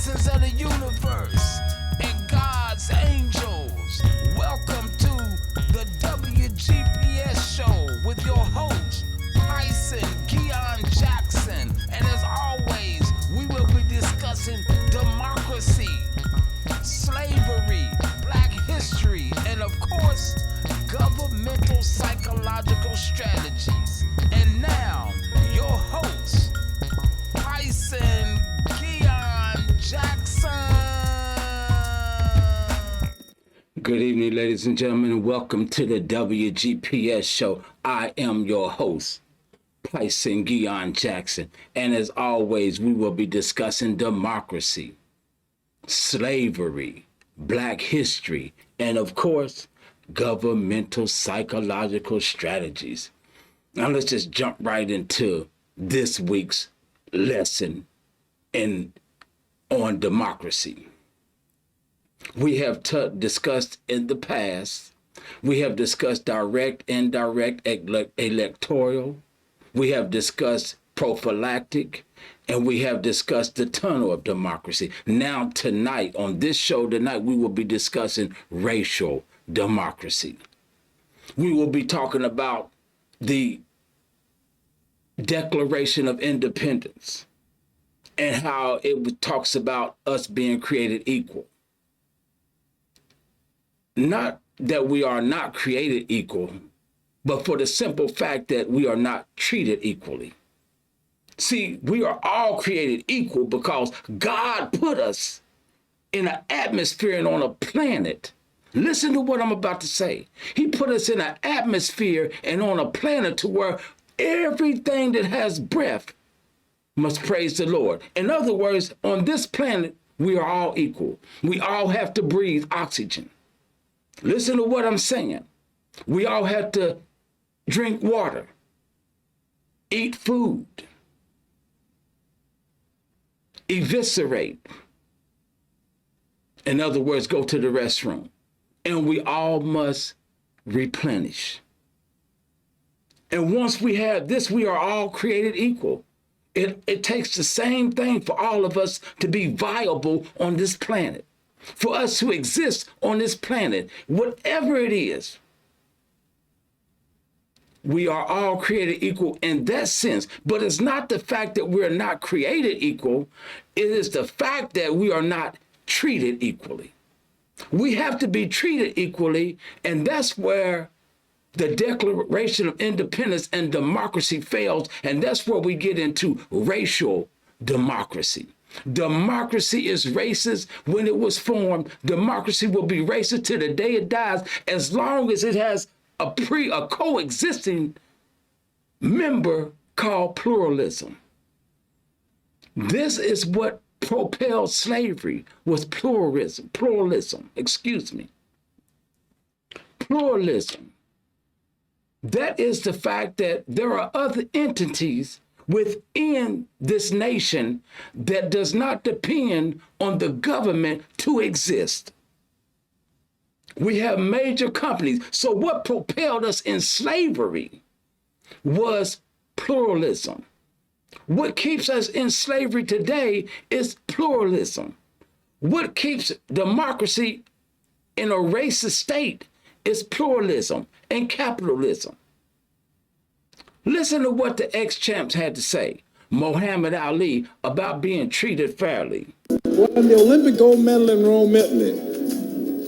citizens of the universe, and God's angels. Welcome to the WGPS show with your host, Tyson Keon Jackson. And as always, we will be discussing democracy, slavery, black history, and of course, governmental psychological strategies. And now, your host, Tyson Keon Jackson. Good evening, ladies and gentlemen, and welcome to the WGPS show. I am your host, Tyson Keon Jackson. And as always, we will be discussing democracy, slavery, black history, and of course, governmental psychological strategies. Now let's just jump right into this week's lesson on democracy. We have discussed in the past, we have discussed direct, indirect, electoral, we have discussed prophylactic, and we have discussed the tunnel of democracy. Now tonight, on this show tonight, we will be discussing racial democracy. We will be talking about the Declaration of Independence and how it talks about us being created equal. Not that we are not created equal, but for the simple fact that we are not treated equally. See, we are all created equal because God put us in an atmosphere and on a planet. Listen to what I'm about to say. He put us in an atmosphere and on a planet to where everything that has breath must praise the Lord. In other words, on this planet, we are all equal. We all have to breathe oxygen. Listen to what I'm saying. We all have to drink water, eat food, eviscerate. In other words, go to the restroom. And we all must replenish. And once we have this, we are all created equal. It takes the same thing for all of us to be viable on this planet. For us to exist on this planet, whatever it is, we are all created equal in that sense. But it's not the fact that we're not created equal. It is the fact that we are not treated equally. We have to be treated equally, and that's where the Declaration of Independence and democracy fails, and that's where we get into racial democracy. Democracy is racist when it was formed. Democracy will be racist till the day it dies, as long as it has a coexisting member called pluralism. This is what propelled slavery, was pluralism. Pluralism. That is the fact that there are other entities within this nation that does not depend on the government to exist. We have major companies. So what propelled us in slavery was pluralism. What keeps us in slavery today is pluralism. What keeps democracy in a racist state is pluralism and capitalism. Listen to what the ex-champs had to say, Muhammad Ali, about being treated fairly. Won the Olympic gold medal in Rome, Italy.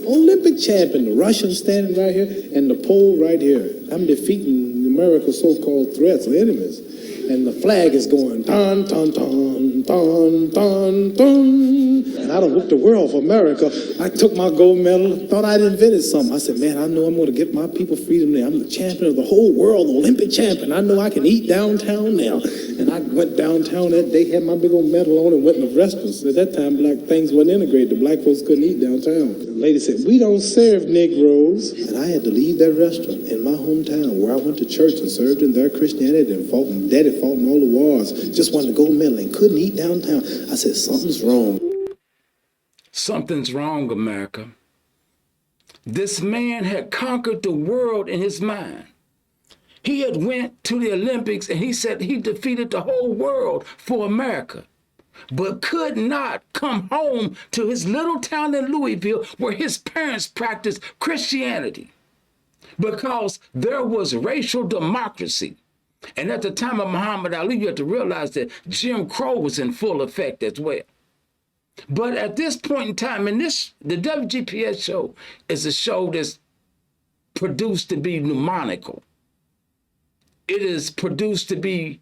Olympic champion, the Russians standing right here, and the Pole right here. I'm defeating America's so-called threats or enemies. And the flag is going, dun, dun, dun, dun, dun, dun. And I done whipped the world for America. I took my gold medal, thought I'd invented something. I said, man, I know I'm going to get my people freedom there. I'm the champion of the whole world, the Olympic champion. I know I can eat downtown now. And I went downtown that day, had my big old medal on, and went in the restaurants. At that time, black things wasn't integrated. The black folks couldn't eat downtown. The lady said, we don't serve Negroes. And I had to leave that restaurant in my hometown where I went to church and served in their Christianity and fought, and daddy fought in all the wars. Just won the gold medal and couldn't eat downtown. I said, something's wrong. Something's wrong, America. This man had conquered the world in his mind. He had went to the Olympics and he said he defeated the whole world for America. but could not come home to his little town in Louisville where his parents practiced Christianity because there was racial democracy. And at the time of Muhammad Ali, you have to realize that Jim Crow was in full effect as well. But at this point in time, the WGPS show is a show that's produced to be mnemonical. It is produced to be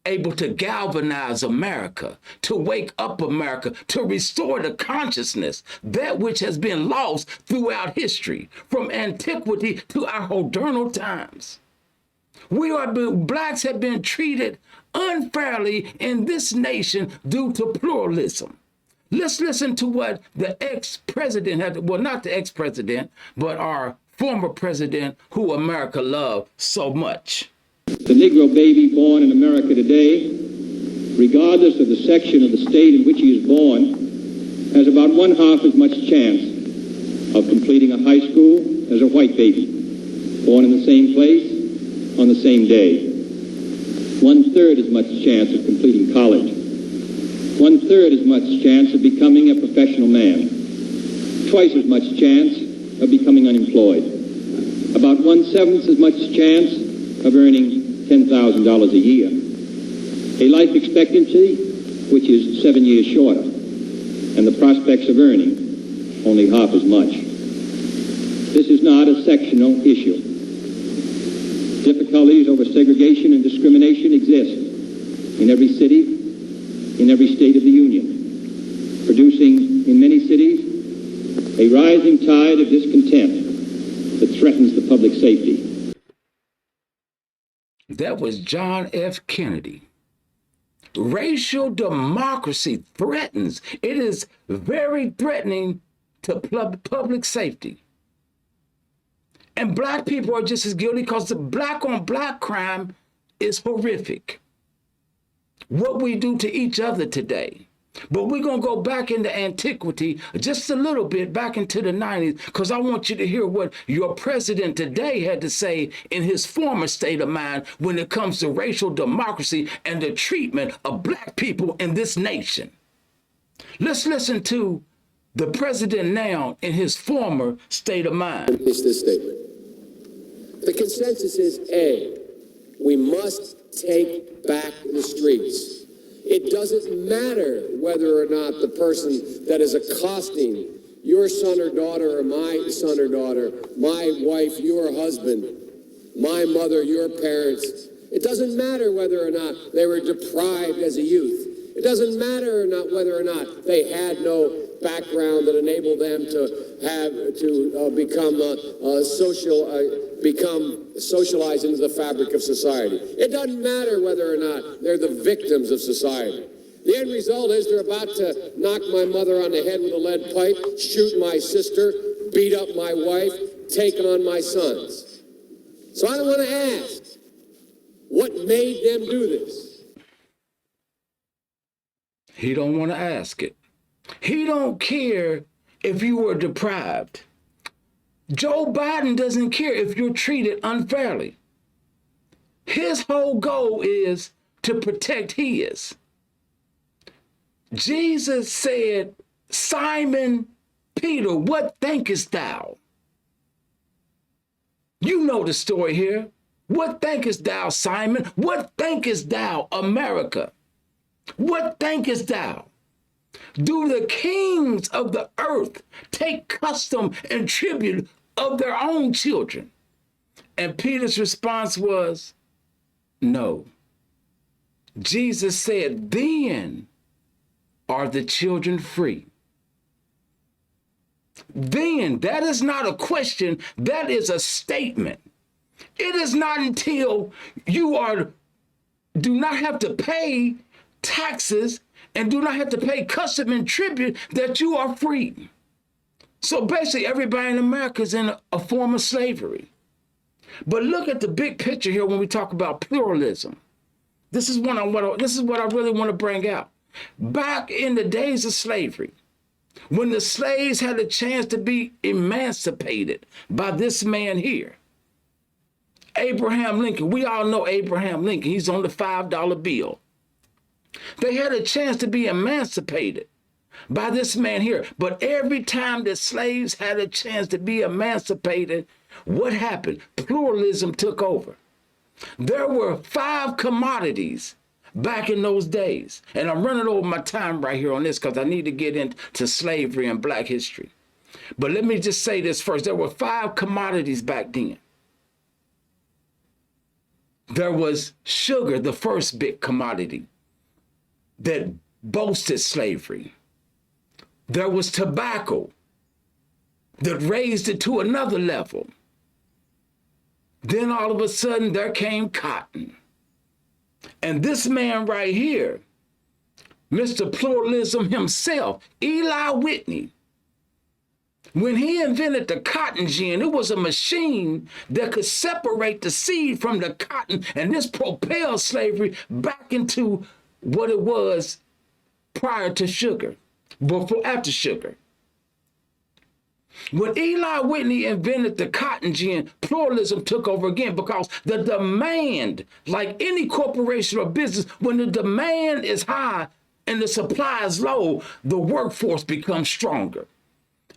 able to galvanize America, to wake up America, to restore the consciousness, that which has been lost throughout history, from antiquity to our modern times. Blacks have been treated unfairly in this nation due to pluralism. Let's listen to what the ex-president had, well, not the ex-president, but our former president who America loved so much. The Negro baby born in America today, regardless of the section of the state in which he is born, has about 1/2 as much chance of completing a high school as a white baby, born in the same place on the same day. 1/3 as much chance of completing college. 1/3 as much chance of becoming a professional man. Twice as much chance of becoming unemployed. About 1/7 as much chance of earning $10,000 a year. A life expectancy which is 7 years shorter, and the prospects of earning only half as much. This is not a sectional issue. Difficulties over segregation and discrimination exist in every city, in every state of the Union, producing in many cities a rising tide of discontent that threatens the public safety. That was John F. Kennedy. Racial democracy threatens. It is very threatening to public safety. And black people are just as guilty because the black on black crime is horrific. What we do to each other today. But we're going to go back into antiquity just a little bit, back into the 90s, because I want you to hear what your president today had to say in his former state of mind when it comes to racial democracy and the treatment of black people in this nation. Let's listen to the president now in his former state of mind. It's this statement. The consensus is A, we must take back the streets. It doesn't matter whether or not the person that is accosting your son or daughter or my son or daughter, my wife, your husband, my mother, your parents. It doesn't matter whether or not they were deprived as a youth. It doesn't matter or not whether or not they had no background that enabled them to become socialized into the fabric of society. It doesn't matter whether or not they're the victims of society. The end result is they're about to knock my mother on the head with a lead pipe, shoot my sister, beat up my wife, take on my sons. So I want to ask, what made them do this? He don't want to ask it. He don't care if you were deprived. Joe Biden doesn't care if you're treated unfairly. His whole goal is to protect his. Jesus said, Simon Peter, what thinkest thou? You know the story here. What thinkest thou, Simon? What thinkest thou, America? What thinkest thou? Do the kings of the earth take custom and tribute of their own children? And Peter's response was, no. Jesus said, then are the children free. Then, that is not a question, that is a statement. It is not until you do not have to pay taxes and do not have to pay custom and tribute that you are free. So basically, everybody in America is in a form of slavery. But look at the big picture here when we talk about pluralism. This is what I really want to bring out. Back in the days of slavery, when the slaves had a chance to be emancipated by this man here, Abraham Lincoln. We all know Abraham Lincoln. He's on the $5 bill. They had a chance to be emancipated by this man here. But every time the slaves had a chance to be emancipated, what happened? Pluralism took over. There were 5 commodities back in those days. And I'm running over my time right here on this because I need to get into slavery and black history. But let me just say this first. There were 5 commodities back then. There was sugar, the first big commodity that boasted slavery. There was tobacco that raised it to another level. Then all of a sudden there came cotton. And this man right here, Mr. Pluralism himself, Eli Whitney, when he invented the cotton gin, it was a machine that could separate the seed from the cotton, and this propelled slavery back into what it was prior to sugar, after sugar. When Eli Whitney invented the cotton gin, pluralism took over again because the demand, like any corporation or business, when the demand is high and the supply is low, the workforce becomes stronger.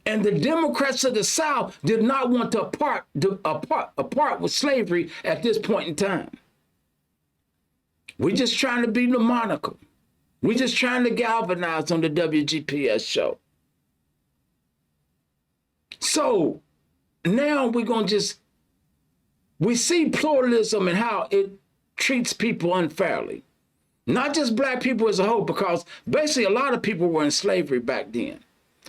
And the Democrats of the South did not want to apart with slavery at this point in time. We're just trying to be mnemonical. We're just trying to galvanize on the WGPS show. So now we see pluralism and how it treats people unfairly. Not just black people as a whole, because basically a lot of people were in slavery back then.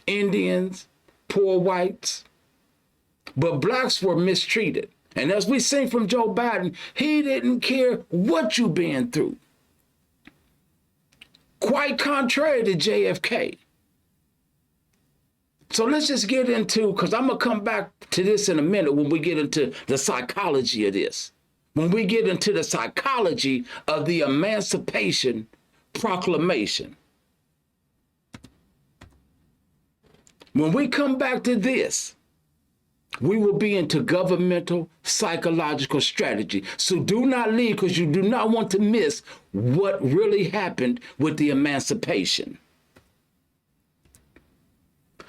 Indians, poor whites, but blacks were mistreated. And as we sing from Joe Biden, he didn't care what you've been through. Quite contrary to JFK. So let's just get into, because I'm going to come back to this in a minute when we get into the psychology of this. When we get into the psychology of the Emancipation Proclamation. When we come back to this, we will be into governmental psychological strategy. So do not leave, because you do not want to miss what really happened with the emancipation.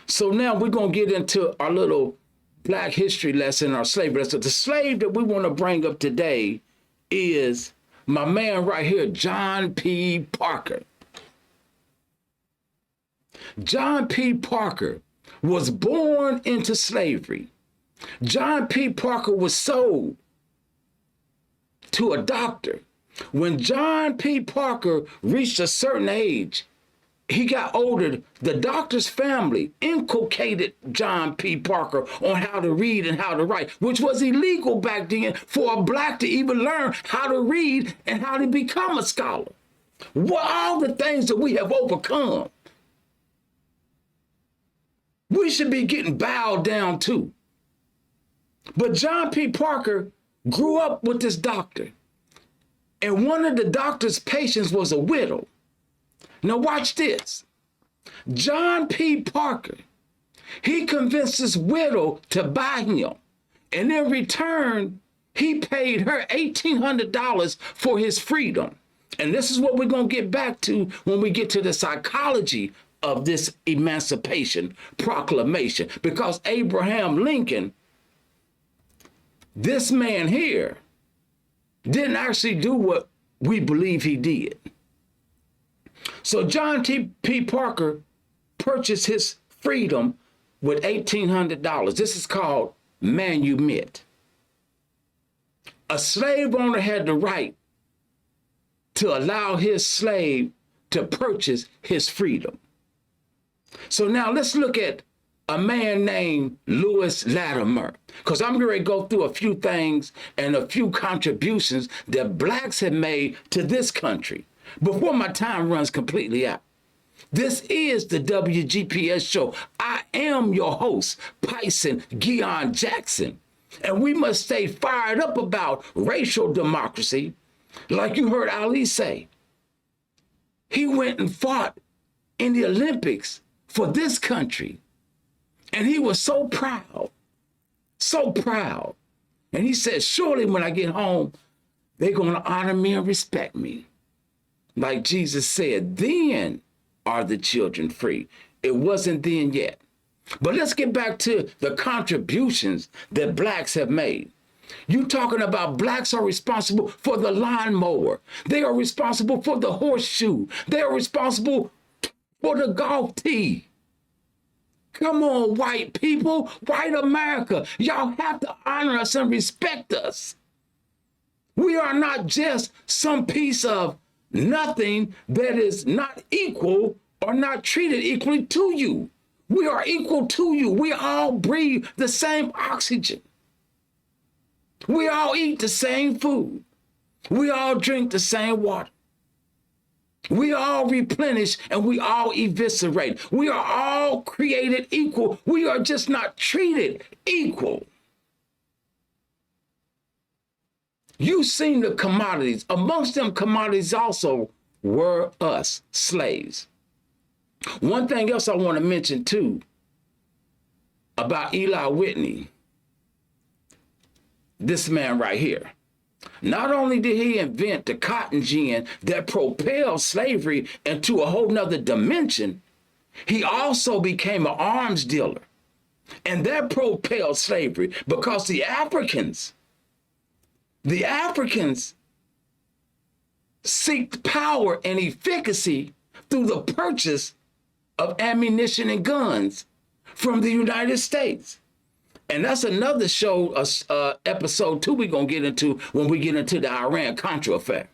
So now we're going to get into our little black history lesson, our slavery lesson. The slave that we want to bring up today is my man right here, John P. Parker. John P. Parker was born into slavery. John P. Parker was sold to a doctor. When John P. Parker reached a certain age, he got older. The doctor's family inculcated John P. Parker on how to read and how to write, which was illegal back then for a black to even learn how to read and how to become a scholar. What all the things that we have overcome, we should be getting bowed down to. But John P. Parker grew up with this doctor, and one of the doctor's patients was a widow. Now watch this. John P. Parker, he convinced this widow to buy him. And in return, he paid her $1,800 for his freedom. And this is what we're going to get back to when we get to the psychology of this Emancipation Proclamation. Because Abraham Lincoln, this man here, didn't actually do what we believe he did. So John P. Parker purchased his freedom with $1,800. This is called manumit. A slave owner had the right to allow his slave to purchase his freedom. So now let's look at a man named Latimer, because I'm going to go through a few things and a few contributions that blacks have made to this country before my time runs completely out. This is the WGPS show. I am your host, Pyson Gion Jackson, and we must stay fired up about racial democracy. Like you heard Ali say, he went and fought in the Olympics for this country. And he was so proud, so proud. And he said, surely when I get home, they're going to honor me and respect me. Like Jesus said, then are the children free. It wasn't then yet. But let's get back to the contributions that blacks have made. You talking about blacks are responsible for the lawnmower. They are responsible for the horseshoe. They are responsible for the golf tee. Come on, white people, white America. Y'all have to honor us and respect us. We are not just some piece of nothing that is not equal or not treated equally to you. We are equal to you. We all breathe the same oxygen. We all eat the same food. We all drink the same water. We all replenish and we all eviscerate. We are all created equal. We are just not treated equal. You've seen the commodities. Amongst them commodities also were us, slaves. One thing else I want to mention too about Eli Whitney, this man right here. Not only did he invent the cotton gin that propelled slavery into a whole nother dimension, he also became an arms dealer. And that propelled slavery because the Africans seeked power and efficacy through the purchase of ammunition and guns from the United States. And that's another show, episode 2 we're going to get into when we get into the Iran-Contra affair.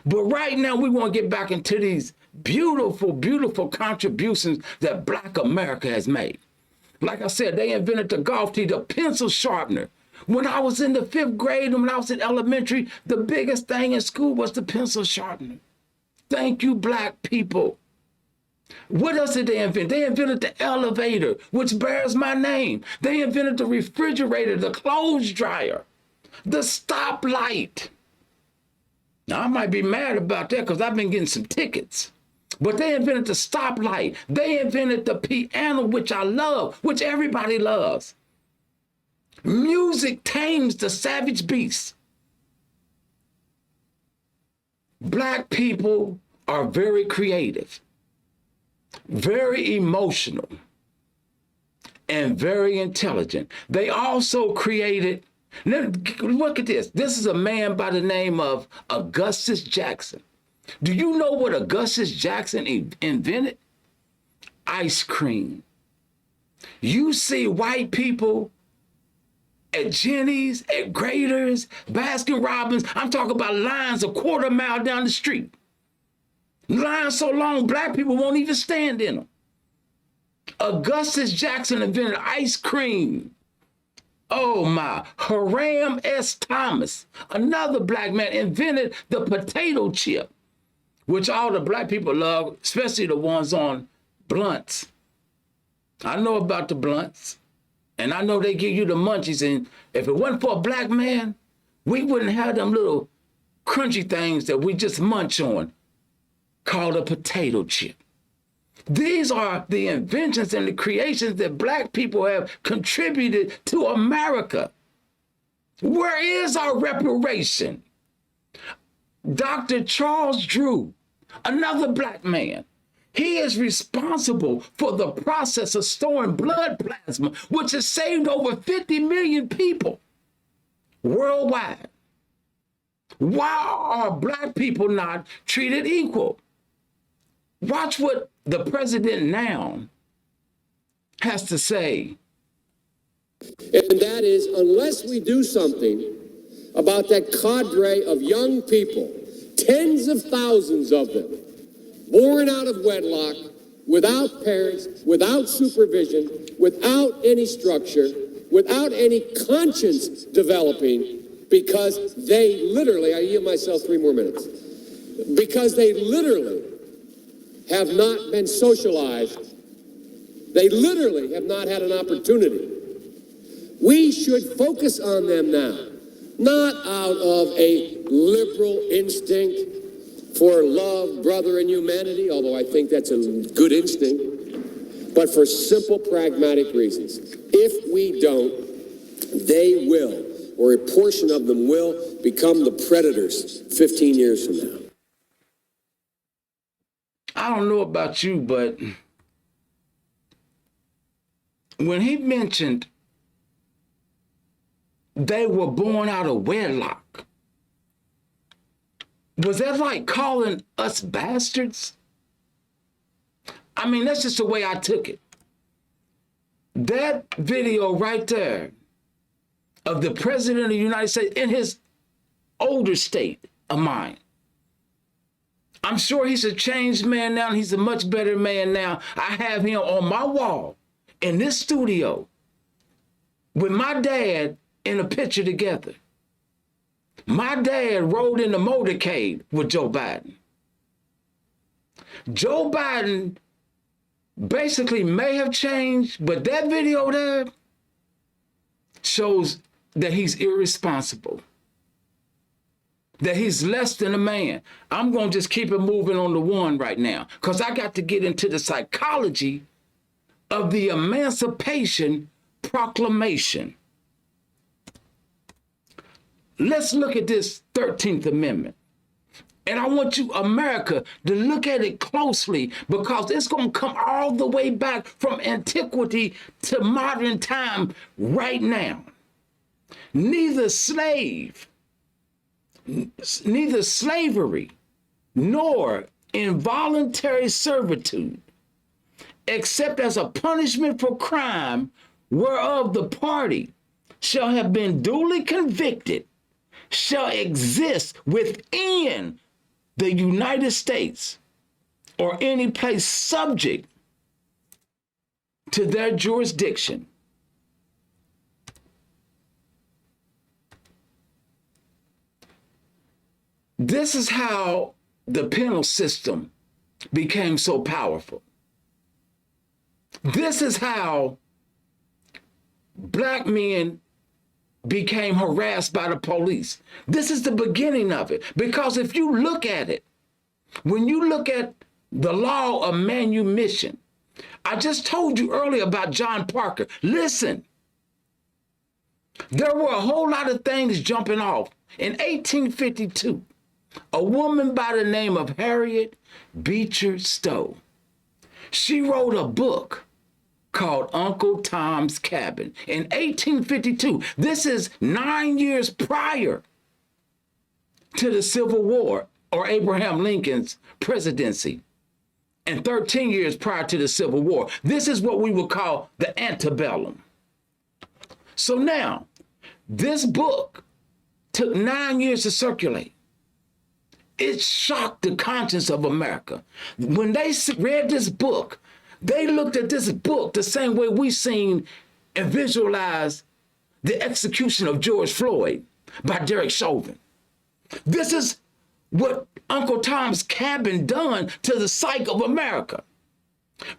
But right now, we want to get back into these beautiful, beautiful contributions that Black America has made. Like I said, they invented the golf tee, the pencil sharpener. When I was in the 5th grade and when I was in elementary, the biggest thing in school was the pencil sharpener. Thank you, Black people. What else did they invent? They invented the elevator, which bears my name. They invented the refrigerator, the clothes dryer, the stoplight. Now, I might be mad about that because I've been getting some tickets. But they invented the stoplight. They invented the piano, which I love, which everybody loves. Music tames the savage beast. Black people are very creative, very emotional, and very intelligent. They also created, look at this. This is a man by the name of Augustus Jackson. Do you know what Augustus Jackson invented? Ice cream. You see white people at Jenny's, at Grader's, Baskin Robbins. I'm talking about lines a quarter mile down the street. Lines so long, Black people won't even stand in them. Augustus Jackson invented ice cream. Oh my. Hiram S. Thomas, another Black man, invented the potato chip, which all the Black people love, especially the ones on blunts. I know about the blunts, and I know they give you the munchies, and if it wasn't for a Black man, we wouldn't have them little crunchy things that we just munch on, called a potato chip. These are the inventions and the creations that Black people have contributed to America. Where is our reparation? Dr. Charles Drew, another Black man, he is responsible for the process of storing blood plasma, which has saved over 50 million people worldwide. Why are Black people not treated equal? Watch what the president now has to say. And that is, unless we do something about that cadre of young people, tens of thousands of them, born out of wedlock, without parents, without supervision, without any structure, without any conscience developing, because they literally, I yield myself 3 more minutes, because they literally have not been socialized. They literally have not had an opportunity. We should focus on them now, not out of a liberal instinct for love, brother, and humanity, although I think that's a good instinct, but for simple, pragmatic reasons. If we don't, they will, or a portion of them will, become the predators 15 years from now. I don't know about you, but when he mentioned they were born out of wedlock, was that like calling us bastards? I mean, that's just the way I took it. That video right there of the President of the United States in his older state of mind. I'm sure he's a changed man now, and he's a much better man now. I have him on my wall in this studio with my dad in a picture together. My dad rode in the motorcade with Joe Biden. Joe Biden basically may have changed, but that video there shows that he's irresponsible, that he's less than a man. I'm going to just keep it moving on the one right now because I got to get into the psychology of the Emancipation Proclamation. Let's look at this 13th Amendment. And I want you, America, to look at it closely because it's going to come all the way back from antiquity to modern time right now. Neither slavery, nor involuntary servitude, except as a punishment for crime whereof the party shall have been duly convicted, shall exist within the United States or any place subject to their jurisdiction. This is how the penal system became so powerful. This is how black men became harassed by the police. This is the beginning of it. Because if you look at it, when you look at the law of manumission, I just told you earlier about John Parker. Listen, there were a whole lot of things jumping off. In 1852, a woman by the name of Harriet Beecher Stowe, she wrote a book called Uncle Tom's Cabin in 1852. This is 9 years prior to the Civil War or Abraham Lincoln's presidency, and 13 years prior to the Civil War. This is what we would call the antebellum. So now, this book took 9 years to circulate. It shocked the conscience of America. When they read this book, they looked at this book the same way we seen and visualized the execution of George Floyd by Derek Chauvin. This is what Uncle Tom's Cabin done to the psyche of America.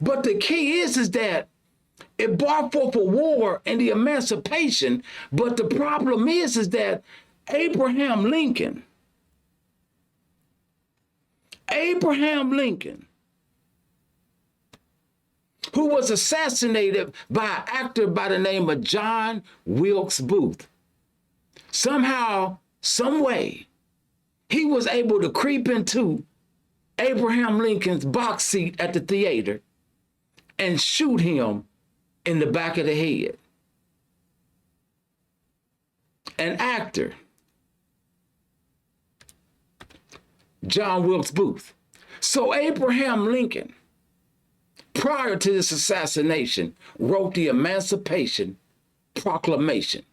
But the key is that it brought forth a war and the emancipation. But the problem is that Abraham Lincoln, who was assassinated by an actor by the name of John Wilkes Booth. Somehow, some way, he was able to creep into Abraham Lincoln's box seat at the theater and shoot him in the back of the head. An actor, John Wilkes Booth. So Abraham Lincoln, prior to this assassination, wrote the Emancipation Proclamation.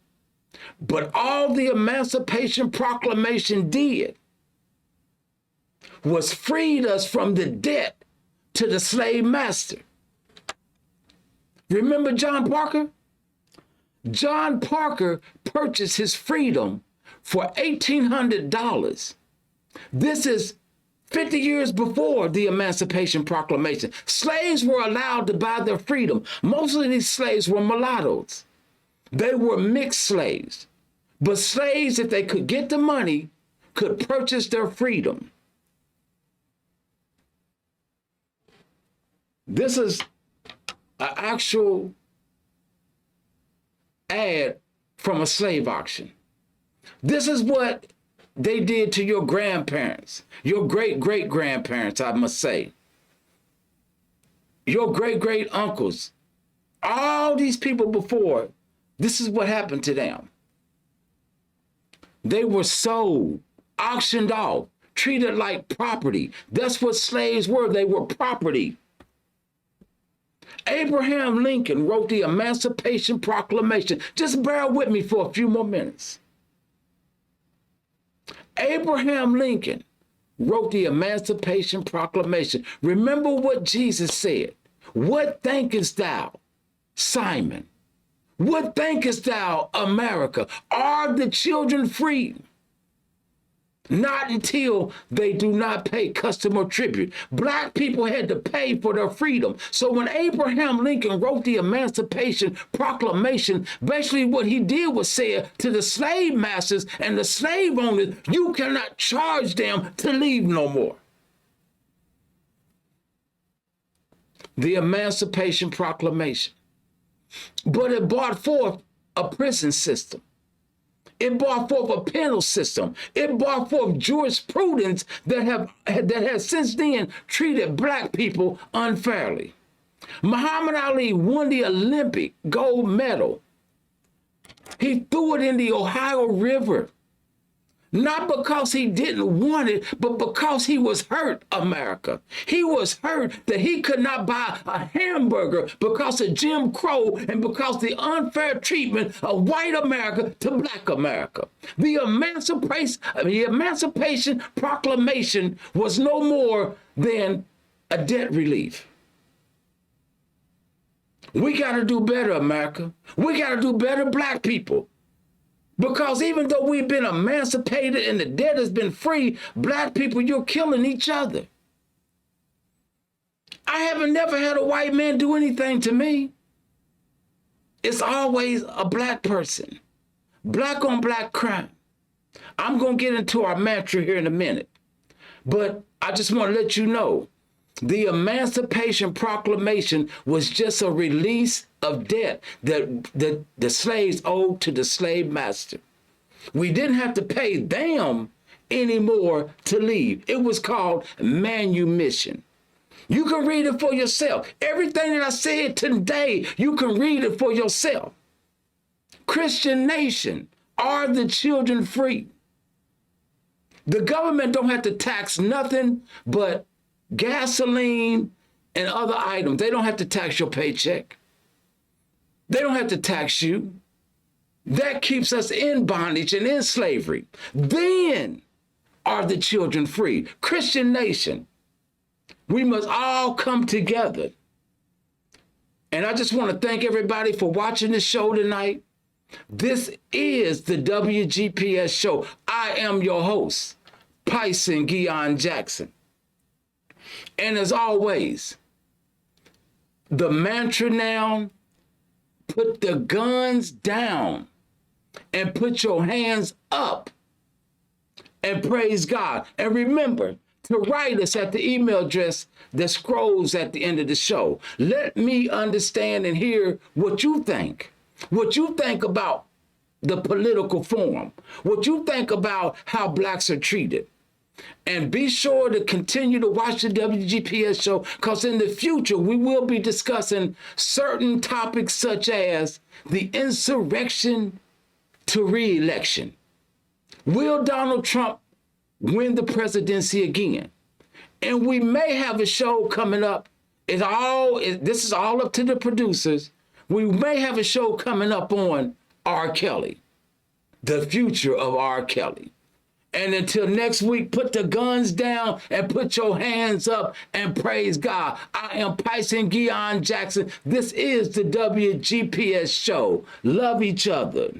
But all the Emancipation Proclamation did was freed us from the debt to the slave master. Remember John Parker? John Parker purchased his freedom for $1,800. This is 50 years before the Emancipation Proclamation. Slaves were allowed to buy their freedom. Most of these slaves were mulattoes. They were mixed slaves. But slaves, if they could get the money, could purchase their freedom. This is an actual ad from a slave auction. This is what they did to your grandparents, your great-great-grandparents, I must say. your great uncles, all these people before, this is what happened to them. They were sold, auctioned off, treated like property. That's what slaves were. They were property. Abraham Lincoln wrote the Emancipation Proclamation. Just bear with me for a few more minutes. Abraham Lincoln wrote the Emancipation Proclamation. Remember what Jesus said. What thinkest thou, Simon? What thinkest thou, America? Are the children free? Not until they do not pay custom or tribute. Black people had to pay for their freedom. So when Abraham Lincoln wrote the Emancipation Proclamation, basically what he did was say to the slave masters and the slave owners, you cannot charge them to leave no more. The Emancipation Proclamation. But it brought forth a prison system. It brought forth a penal system. It brought forth jurisprudence that has since then treated black people unfairly. Muhammad Ali won the Olympic gold medal. He threw it in the Ohio River. Not because he didn't want it, but because he was hurt, America. He was hurt that he could not buy a hamburger because of Jim Crow and because the unfair treatment of white America to black America. The Emancipation Proclamation was no more than a debt relief. We got to do better, America. We got to do better, black people. Because even though we've been emancipated and the debt has been free, black people, you're killing each other. I haven't never had a white man do anything to me. It's always a black person. Black on black crime. I'm going to get into our mantra here in a minute. But I just want to let you know, the Emancipation Proclamation was just a release of debt that the slaves owed to the slave master. We didn't have to pay them anymore to leave. It was called manumission. You can read it for yourself. Everything that I said today, you can read it for yourself. Christian nation, are the children free? The government don't have to tax nothing but gasoline and other items. They don't have to tax your paycheck. They don't have to tax you. That keeps us in bondage and in slavery. Then are the children free. Christian nation, we must all come together. And I just want to thank everybody for watching this show tonight. This is the WGPS show. I am your host, Pyson Guion Jackson. And as always, the mantra now, put the guns down and put your hands up and praise God. And remember to write us at the email address that scrolls at the end of the show. Let me understand and hear what you think. What you think about the political forum. What you think about how blacks are treated. And be sure to continue to watch the WGPS show, because in the future, we will be discussing certain topics such as the insurrection to re-election. Will Donald Trump win the presidency again? And we may have a show coming up. This is all up to the producers. We may have a show coming up on R. Kelly, the future of R. Kelly. And until next week, put the guns down and put your hands up and praise God. I am Pyson Guion Jackson. This is the WGPS show. Love each other.